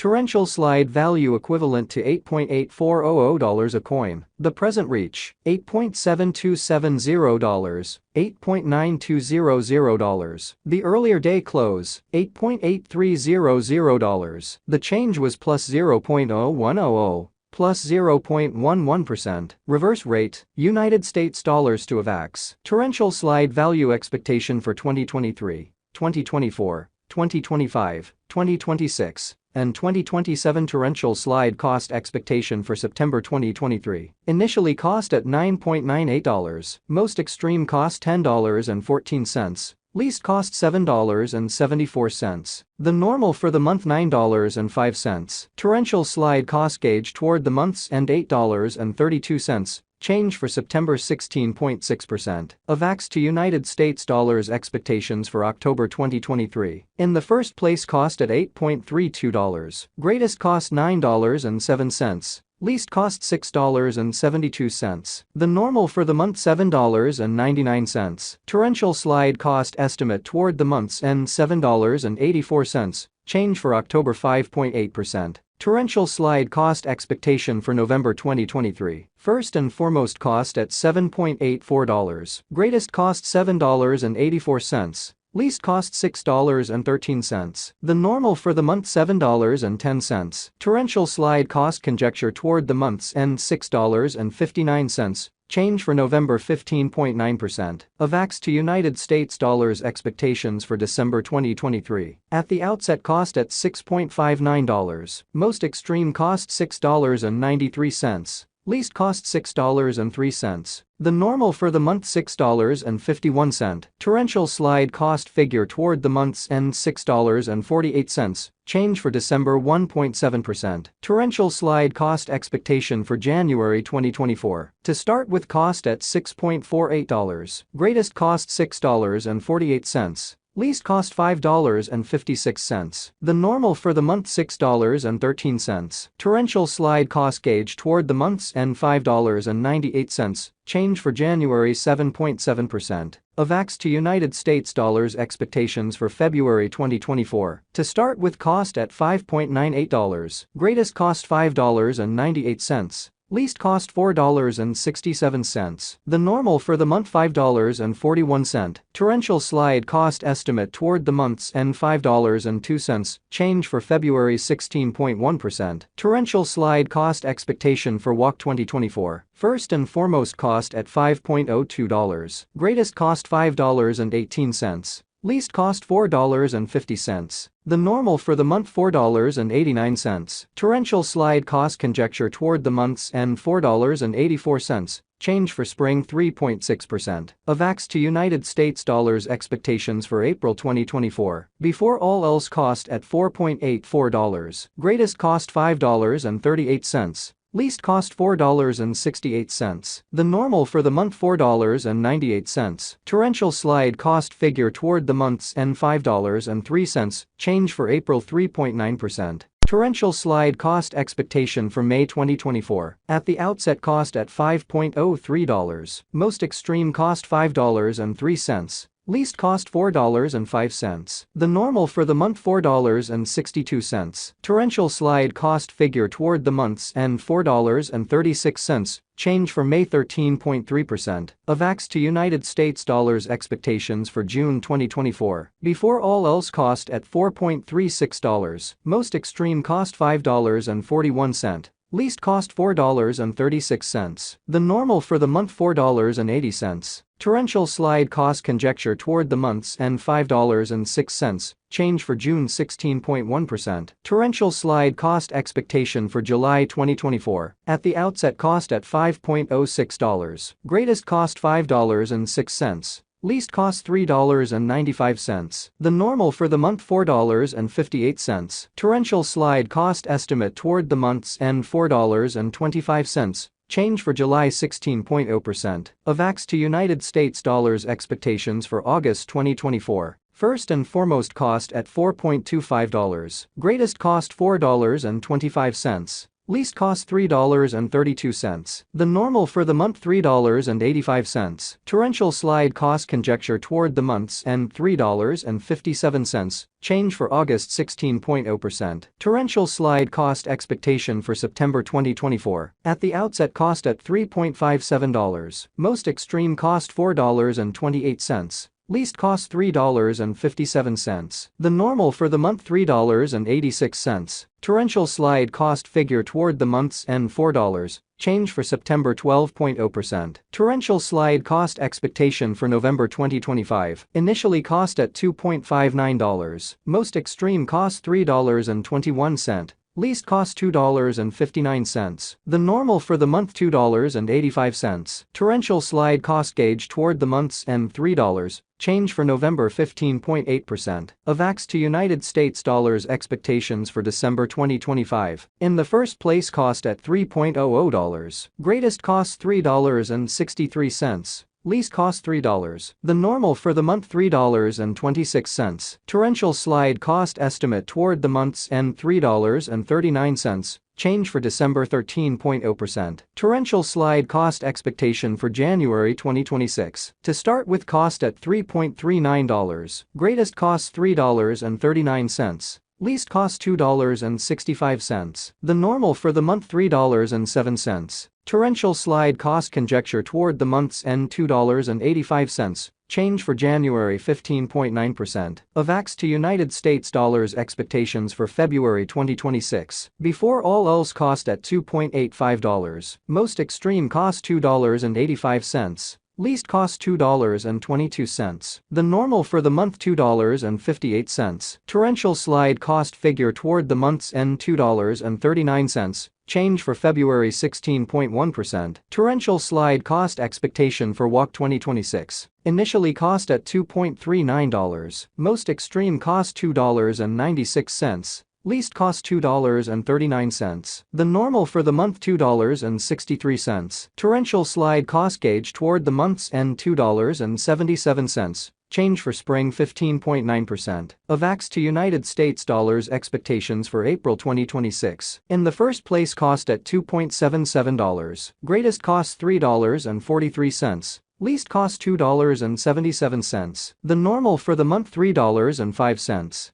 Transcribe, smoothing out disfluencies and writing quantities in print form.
Torrential slide value equivalent to $8.8400 a coin. The present reach, $8.7270, $8.9200. The earlier day close, $8.8300. The change was plus 0.0100. Plus 0.11%. Reverse rate, United States dollars to Avax. Torrential slide value expectation for 2023, 2024, 2025, 2026, and 2027. Torrential slide cost expectation for September 2023. Initially cost at $9.98. Most extreme cost $10.14. Least cost $7.74. The normal for the month $9.05. Torrential slide cost gauge toward the month's end $8.32. Change for September 16.6%. Avax to United States dollars expectations for October 2023. In the first place cost at $8.32. Greatest cost $9.07. Least cost $6.72. The normal for the month $7.99. Torrential slide cost estimate toward the month's end $7.84. Change for October 5.8%. Torrential slide cost expectation for November 2023. First and foremost cost at $7.84. Greatest cost $7.84. Least cost $6.13. The normal for the month $7.10. Torrential slide cost conjecture toward the month's end $6.59. Change for November 15.9%. Avax to United States dollars expectations for December 2023. At the outset cost at $6.59. Most extreme cost $6.93. Least cost $6.03. The normal for the month $6.51. Torrential slide cost figure toward the month's end $6.48. Change for December 1.7%. Torrential slide cost expectation for January 2024. To start with cost at $6.48. Greatest cost $6.48. Least cost $5.56. The normal for the month $6.13. Torrential slide cost gauge toward the month's end $5.98. Change for January 7.7%. Avax to United States dollars expectations for February 2024. To start with cost at $5.98. Greatest cost $5.98. Least cost $4.67. The normal for the month $5.41. Torrential slide cost estimate toward the month's end $5.02. Change for February 16.1%. Torrential slide cost expectation for WAC 2024. First and foremost cost at $5.02. Greatest cost $5.18. Least cost $4.50. The normal for the month $4.89. Torrential slide cost conjecture toward the month's end $4.84. Change for spring 3.6%. Avax to United States dollars expectations for April 2024. Before all else cost at $4.84. Greatest cost $5.38. Least cost $4.68. The normal for the month $4.98. Torrential slide cost figure toward the month's end $5.03. Change for April 3.9%. Torrential slide cost expectation for May 2024. At the outset cost at $5.03. Most extreme cost $5.03. Least cost $4.05. The normal for the month $4.62. Torrential slide cost figure toward the month's end $4.36. Change for May 13.3%. Avax to United States dollars expectations for June 2024. Before all else cost at $4.36. Most extreme cost $5.41. Least cost $4.36. The normal for the month $4.80. Torrential slide cost conjecture toward the month's end $5.06. Change for June 16.1%. Torrential slide cost expectation for July 2024. At the outset cost at $5.06. Greatest cost $5.06. Least cost $3.95. The normal for the month $4.58. Torrential slide cost estimate toward the month's end $4.25. Change for July 16.0%. Avax to United States dollars expectations for August 2024. First and foremost cost at $4.25. Greatest cost $4.25. Least cost $3.32. The normal for the month $3.85. Torrential slide cost conjecture toward the month's end $3.57. Change for August 16.0%. Torrential slide cost expectation for September 2024. At the outset cost at $3.57. Most extreme cost $4.28. Least cost $3.57. The normal for the month $3.86. Torrential slide cost figure toward the month's end $4. Change for September 12.0%. Torrential slide cost expectation for November 2025. Initially cost at $2.59. Most extreme cost $3.21. Least cost $2.59. The normal for the month $2.85. Torrential slide cost gauge toward the month's end $3. Change for November 15.8%. Avax to United States dollars expectations for December 2025. In the first place cost at $3.00. Greatest cost $3.63. Least cost $3. The normal for the month $3.26. Torrential slide cost estimate toward the month's end $3.39. Change for December 13.0%. Torrential slide cost expectation for January 2026. To start with cost at $3.39. Greatest cost $3.39. Least cost $2.65. The normal for the month $3.07. Torrential slide cost conjecture toward the month's end $2.85. Change for January 15.9%. Avax to United States dollars expectations for February 2026. Before all else cost at $2.85. Most extreme cost $2.85. Least cost $2.22. The normal for the month $2.58. Torrential slide cost figure toward the month's end $2.39. Change for February 16.1%. Torrential slide cost expectation for WAC 2026. Initially cost at $2.39. Most extreme cost $2.96. Least cost $2.39. The normal for the month $2.63. Torrential slide cost gauge toward the month's end $2.77. Change for spring 15.9%. Avax to United States dollars expectations for April 2026. In the first place cost at $2.77. Greatest cost $3.43. Least cost $2.77. The normal for the month $3.05.